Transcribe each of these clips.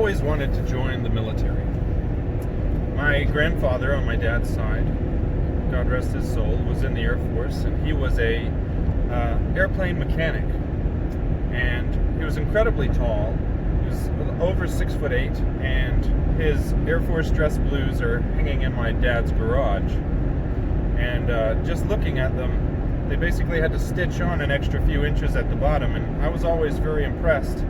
always wanted to join the military. My grandfather on my dad's side, God rest his soul, was in the Air Force, and he was a airplane mechanic. And he was incredibly tall. He was over 6'8", and his Air Force dress blues are hanging in my dad's garage. And just looking at them, they basically had to stitch on an extra few inches at the bottom, and I was always very impressed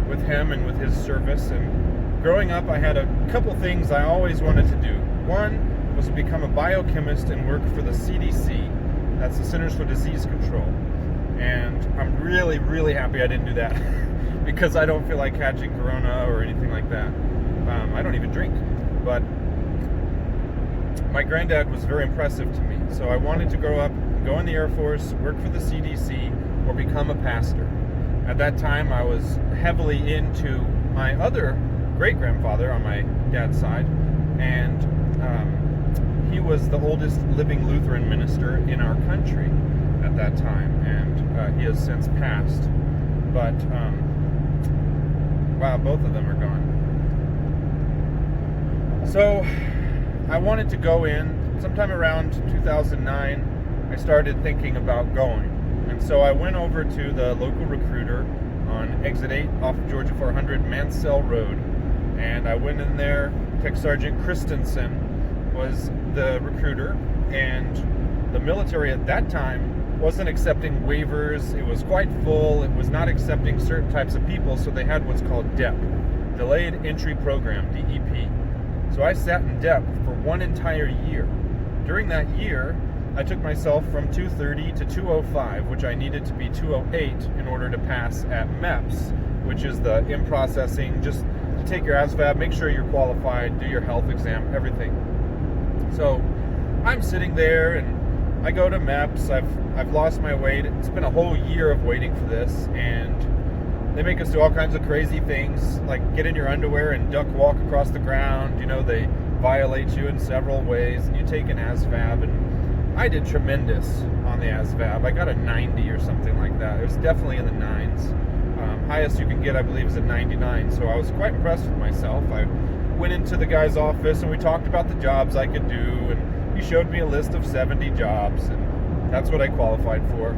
with him and with his service. And growing up, I had a couple things I always wanted to do. One was to become a biochemist and work for the CDC. That's the Centers for Disease Control. And I'm really, really happy I didn't do that because I don't feel like catching corona or anything like that. I don't even drink. But my granddad was very impressive to me. So I wanted to grow up, go in the Air Force, work for the CDC, or become a pastor. At that time, I was heavily into my other great-grandfather on my dad's side, and he was the oldest living Lutheran minister in our country at that time, and he has since passed. But, wow, both of them are gone. So, I wanted to go in. Sometime around 2009, I started thinking about going. And so I went over to the local recruiter on Exit 8 off of Georgia 400 Mansell Road. And I went in there. Tech Sergeant Christensen was the recruiter. And the military at that time wasn't accepting waivers. It was quite full. It was not accepting certain types of people. So they had what's called DEP, Delayed Entry Program, DEP. So I sat in DEP for one entire year. During that year, I took myself from 230 to 205, which I needed to be 208 in order to pass at MEPS, which is the in-processing, just to take your ASVAB, make sure you're qualified, do your health exam, everything. So I'm sitting there, and I go to MEPS. I've lost my weight. It's been a whole year of waiting for this, and they make us do all kinds of crazy things, like get in your underwear and duck walk across the ground. You know, they violate you in several ways, and you take an ASVAB, and I did tremendous on the ASVAB. I got a 90 or something like that. It was definitely in the 9s. Highest you can get, I believe, is a 99, so I was quite impressed with myself. I went into the guy's office, and we talked about the jobs I could do, and he showed me a list of 70 jobs, and that's what I qualified for.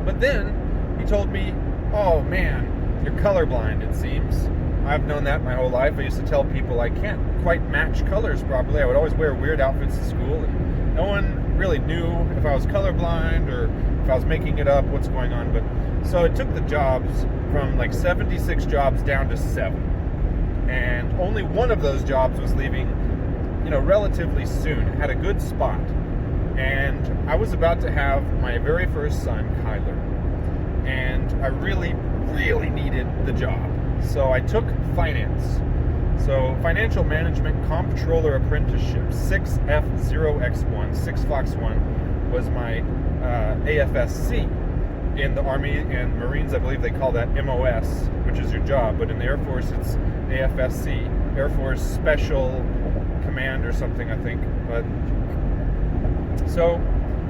But then he told me, "Oh man, you're colorblind, it seems." I've known that my whole life. I used to tell people I can't quite match colors properly. I would always wear weird outfits to school, and no one really knew if I was colorblind or if I was making it up, what's going on. But so it took the jobs from like 76 jobs down to 7. And only one of those jobs was leaving, relatively soon. It had a good spot. And I was about to have my very first son, Kyler. And I really, really needed the job. So I took finance. So financial management comptroller apprenticeship, 6F0X1, 6 Fox 1 was my AFSC. In the Army and Marines, I believe they call that MOS, which is your job. But in the Air Force, it's AFSC, Air Force Special Command or something, I think. But so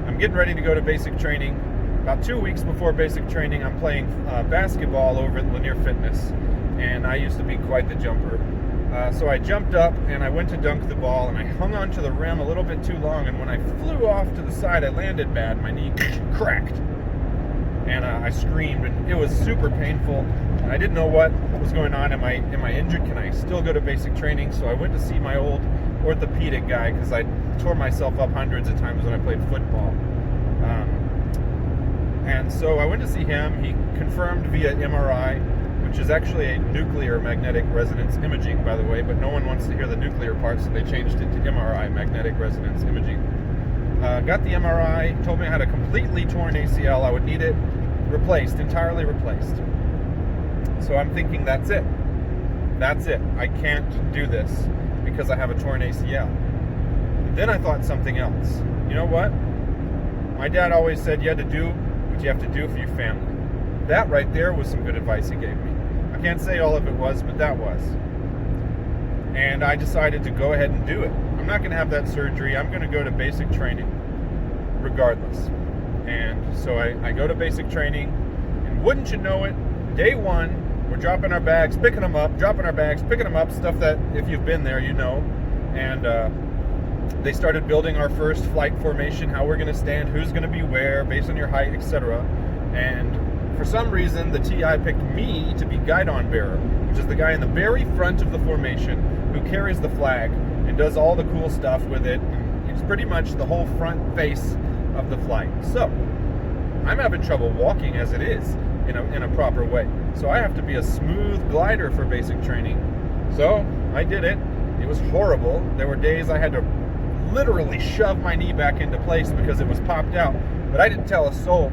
I'm getting ready to go to basic training. About 2 weeks before basic training, I'm playing basketball over at Lanier Fitness. And I used to be quite the jumper. So I jumped up and I went to dunk the ball, and I hung onto the rim a little bit too long, and when I flew off to the side, I landed bad. My knee cracked. And I screamed, and it was super painful. And I didn't know what was going on. Am I injured? Can I still go to basic training? So I went to see my old orthopedic guy, because I tore myself up hundreds of times when I played football. And so I went to see him. He confirmed via MRI, which is actually a nuclear magnetic resonance imaging, by the way, but no one wants to hear the nuclear part, so they changed it to MRI, magnetic resonance imaging. Got the MRI, told me I had a completely torn ACL. I would need it replaced, entirely replaced. So I'm thinking, that's it. That's it. I can't do this because I have a torn ACL. But then I thought something else. You know what? My dad always said you had to do what you have to do for your family. That right there was some good advice he gave me. I can't say all of it was, but that was. And I decided to go ahead and do it. I'm not going to have that surgery. I'm going to go to basic training regardless. And so I go to basic training, and wouldn't you know it, day one, we're dropping our bags, picking them up, dropping our bags, picking them up, stuff that if you've been there, you know. And they started building our first flight formation, how we're going to stand, who's going to be where, based on your height, etc. And for some reason, the TI picked me to be guidon bearer, which is the guy in the very front of the formation who carries the flag and does all the cool stuff with it. And it's pretty much the whole front face of the flight. So I'm having trouble walking as it is in a proper way. So I have to be a smooth glider for basic training. So I did it. It was horrible. There were days I had to literally shove my knee back into place because it was popped out. But I didn't tell a soul.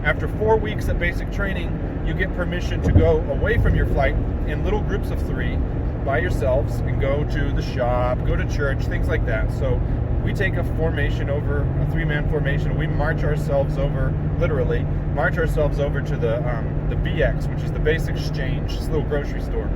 After 4 weeks of basic training, you get permission to go away from your flight in little groups of 3 by yourselves and go to the shop, go to church, things like that. So we take a formation over, a 3-man formation. We march ourselves over, literally, march ourselves over to the BX, which is the base exchange, this little grocery store.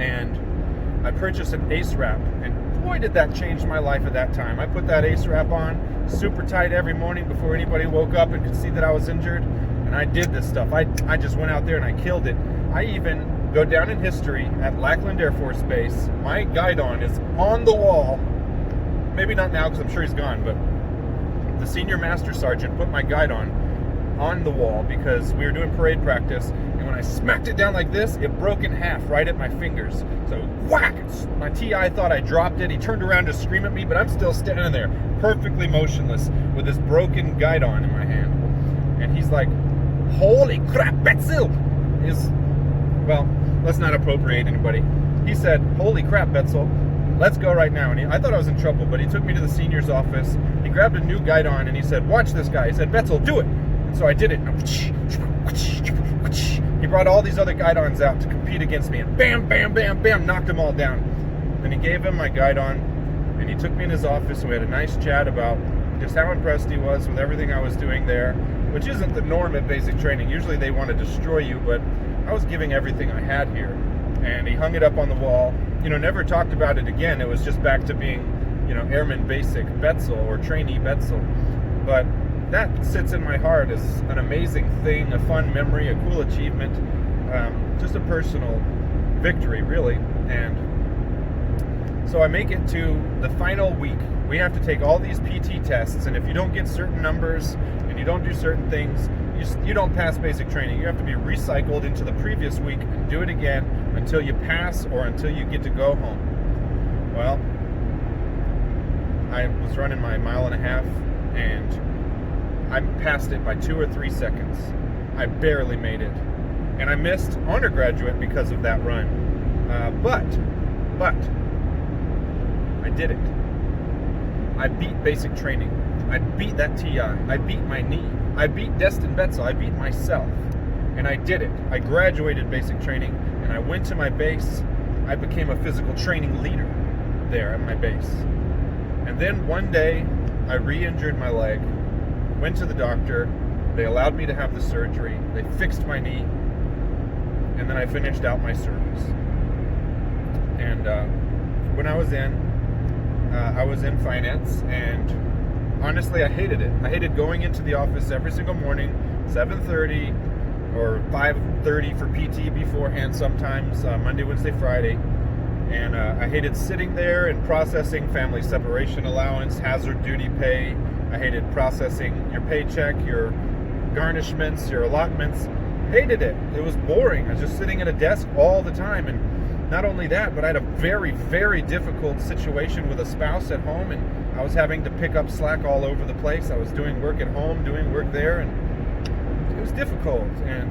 And I purchased an ACE wrap, and boy did that change my life at that time. I put that ACE wrap on super tight every morning before anybody woke up and could see that I was injured, and I did this stuff. I just went out there and I killed it. I even go down in history at Lackland Air Force Base. My guidon is on the wall. Maybe not now because I'm sure he's gone, but the senior master sergeant put my guidon on the wall because we were doing parade practice, and when I smacked it down like this, it broke in half right at my fingers. So whack! My TI thought I dropped it. He turned around to scream at me, but I'm still standing there, perfectly motionless, with this broken guidon in my hand. And he's like, "Holy crap, Betzel!" Well, let's not appropriate anybody. He said, "Holy crap, Betzel, let's go right now." And I thought I was in trouble, but he took me to the senior's office. He grabbed a new guidon and he said, "Watch this guy." He said, "Betzel, do it." And so I did it. He brought all these other guidons out to compete against me, and bam, bam, bam, bam, knocked them all down. Then he gave him my guidon, and he took me in his office, and we had a nice chat about just how impressed he was with everything I was doing there, which isn't the norm at basic training. Usually they want to destroy you, but I was giving everything I had here. And he hung it up on the wall. Never talked about it again. It was just back to being, Airman Basic Betzel or Trainee Betzel. But that sits in my heart as an amazing thing, a fun memory, a cool achievement, just a personal victory, really. And so I make it to the final week. We have to take all these PT tests, and if you don't get certain numbers and you don't do certain things, you don't pass basic training. You have to be recycled into the previous week and do it again until you pass or until you get to go home. Well, I was running my 1.5 miles, and I passed it by 2 or 3 seconds. I barely made it. And I missed undergraduate because of that run. But, I did it. I beat basic training. I beat that TI. I beat my knee. I beat Destin Betzel. I beat myself. And I did it. I graduated basic training, and I went to my base. I became a physical training leader there at my base. And then one day, I re-injured my leg. Went to the doctor. They allowed me to have the surgery. They fixed my knee. And then I finished out my service. And when I was in finance, and honestly, I hated it. I hated going into the office every single morning, 7:30 or 5:30 for PT beforehand sometimes, Monday, Wednesday, Friday. And I hated sitting there and processing family separation allowance, hazard duty pay. I hated processing your paycheck, your garnishments, your allotments. Hated it. It was boring. I was just sitting at a desk all the time. And not only that, but I had a very, very difficult situation with a spouse at home, and I was having to pick up slack all over the place. I was doing work at home, doing work there, and it was difficult. And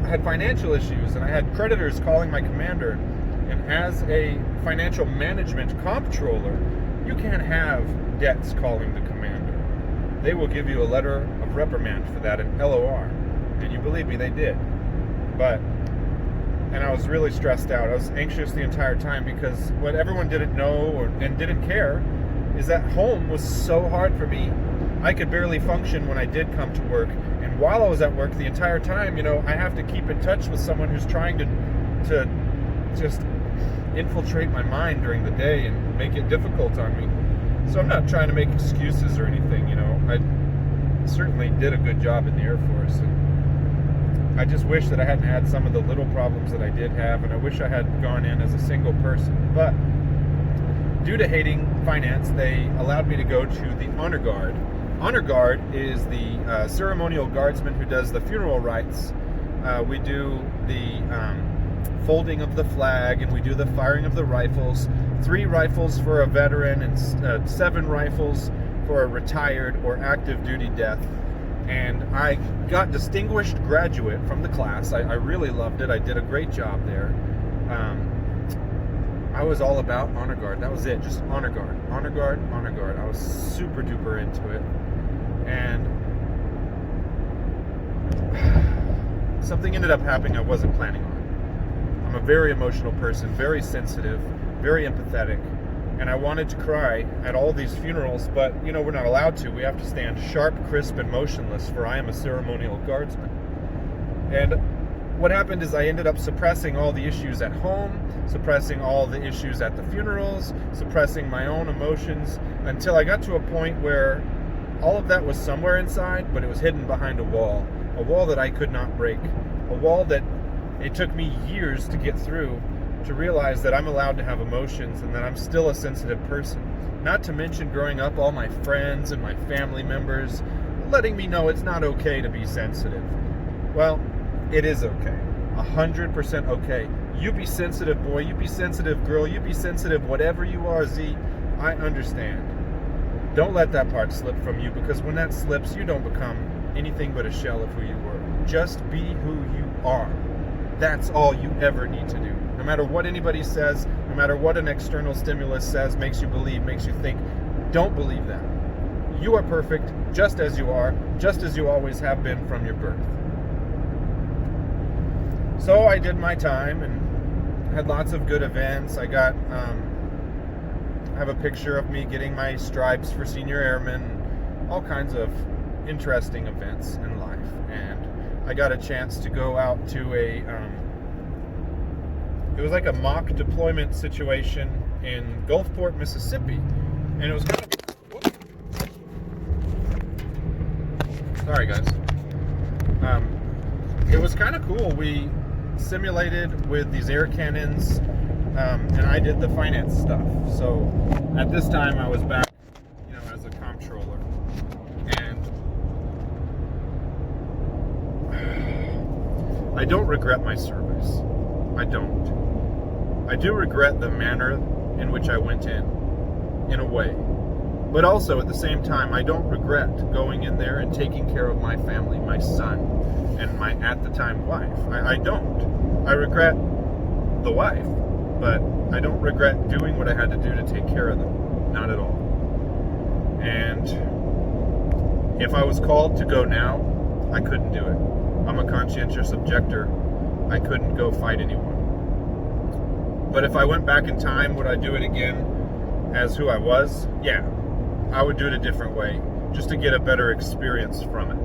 I had financial issues, and I had creditors calling my commander. And as a financial management comptroller, you can't have debts calling the commander. They will give you a letter of reprimand for that, an LOR. And you believe me, they did. And I was really stressed out. I was anxious the entire time because what everyone didn't know and didn't care is that home was so hard for me. I could barely function when I did come to work. And while I was at work the entire time, I have to keep in touch with someone who's trying to just infiltrate my mind during the day and make it difficult on me. So I'm not trying to make excuses or anything, I certainly did a good job in the Air Force. And I just wish that I hadn't had some of the little problems that I did have, and I wish I had gone in as a single person. But due to hating finance, they allowed me to go to the Honor Guard. Honor Guard is the ceremonial guardsman who does the funeral rites. We do the folding of the flag, and we do the firing of the rifles. 3 rifles for a veteran and 7 rifles for a retired or active duty death. And I got distinguished graduate from the class. I really loved it. I did a great job there. I was all about Honor Guard. That was it. Just Honor Guard, Honor Guard, Honor Guard. I was super duper into it. And something ended up happening I wasn't planning on. I'm a very emotional person, very sensitive, very empathetic. And I wanted to cry at all these funerals, but, we're not allowed to. We have to stand sharp, crisp, and motionless, for I am a ceremonial guardsman. And what happened is I ended up suppressing all the issues at home, suppressing all the issues at the funerals, suppressing my own emotions, until I got to a point where all of that was somewhere inside, but it was hidden behind a wall that I could not break, a wall that it took me years to get through, to realize that I'm allowed to have emotions and that I'm still a sensitive person. Not to mention growing up, all my friends and my family members letting me know it's not okay to be sensitive. Well, it is okay. 100% okay. You be sensitive, boy. You be sensitive, girl. You be sensitive, whatever you are, Z. I understand. Don't let that part slip from you, because when that slips, you don't become anything but a shell of who you were. Just be who you are. That's all you ever need to do. No matter what anybody says, no matter what an external stimulus says, makes you believe, makes you think, don't believe that. You are perfect just as you are, just as you always have been from your birth. So I did my time and had lots of good events. I got, I have a picture of me getting my stripes for senior airmen, all kinds of interesting events in life. And I got a chance to go out to it was like a mock deployment situation in Gulfport, Mississippi. And it was kind of, sorry guys. It was kind of cool. We simulated with these air cannons, and I did the finance stuff. So at this time I was back, as a comptroller. And I don't regret my service. I don't. I do regret the manner in which I went in a way. But also, at the same time, I don't regret going in there and taking care of my family, my son, and my, at the time, wife. I don't. I regret the wife, but I don't regret doing what I had to do to take care of them. Not at all. And if I was called to go now, I couldn't do it. I'm a conscientious objector. I couldn't go fight anyone. But if I went back in time, would I do it again as who I was? Yeah, I would do it a different way, just to get a better experience from it.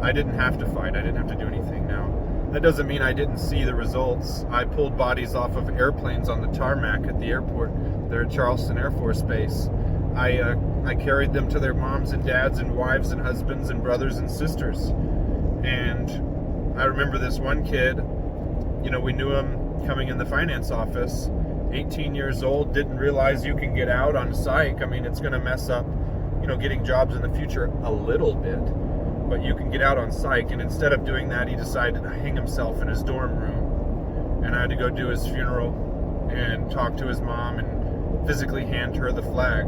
I didn't have to fight. I didn't have to do anything. Now, that doesn't mean I didn't see the results. I pulled bodies off of airplanes on the tarmac at the airport there at Charleston Air Force Base. I carried them to their moms and dads and wives and husbands and brothers and sisters. And I remember this one kid, we knew him coming in the finance office, 18 years old, didn't realize you can get out on psych. I mean, it's going to mess up, getting jobs in the future a little bit, but you can get out on psych. And instead of doing that, he decided to hang himself in his dorm room. And I had to go do his funeral and talk to his mom and physically hand her the flag.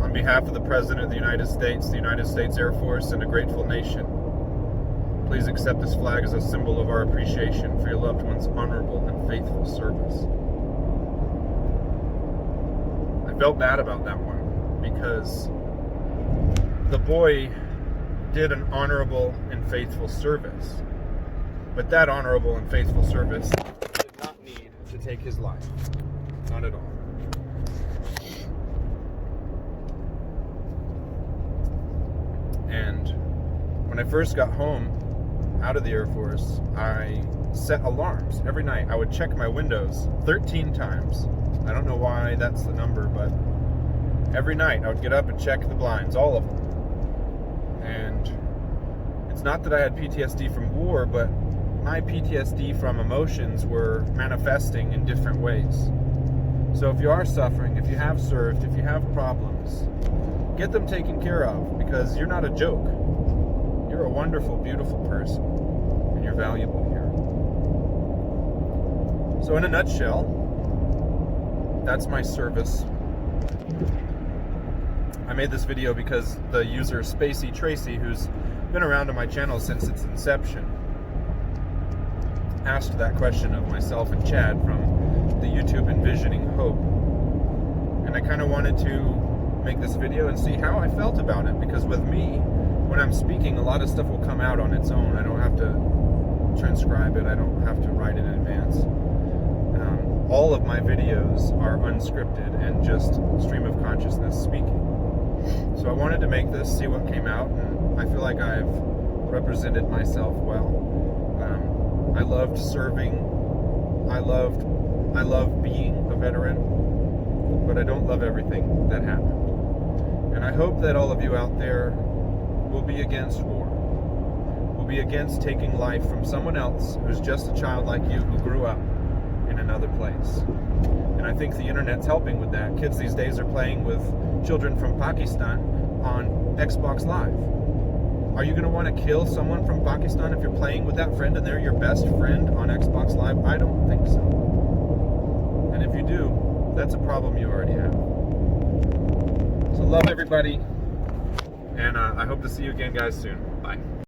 On behalf of the President of the United States Air Force, and a grateful nation, please accept this flag as a symbol of our appreciation for your loved one's honorable and faithful service. I felt bad about that one, because the boy did an honorable and faithful service, but that honorable and faithful service did not need to take his life. Not at all. And when I first got home out of the Air Force, I set alarms every night. I would check my windows 13 times. I don't know why that's the number, but Every night I would get up and check the blinds, all of them. And it's not that I had PTSD from war, but my PTSD from emotions were manifesting in different ways. So if you are suffering, if you have served, if you have problems, get them taken care of, because you're not a joke. You're a wonderful, beautiful person, and you're valuable here. So in a nutshell, that's my service. I made this video because the user Spacey Tracy, who's been around on my channel since its inception, asked that question of myself and Chad from the YouTube Envisioning Hope. And I kind of wanted to make this video and see how I felt about it, because with me, when I'm speaking, a lot of stuff will come out on its own. I don't have to transcribe it. I don't have to write it in advance. All of my videos are unscripted and just stream of consciousness speaking. So I wanted to make this, see what came out, and I feel like I've represented myself well. I loved serving. I love being a veteran, but I don't love everything that happened. And I hope that all of you out there will be against war, will be against taking life from someone else who's just a child like you who grew up in another place. And I think the internet's helping with that. Kids these days are playing with children from Pakistan on Xbox Live. Are you going to want to kill someone from Pakistan if you're playing with that friend and they're your best friend on Xbox Live? I don't think so. And if you do, that's a problem you already have. So love everybody, and I hope to see you again, guys, soon. Bye.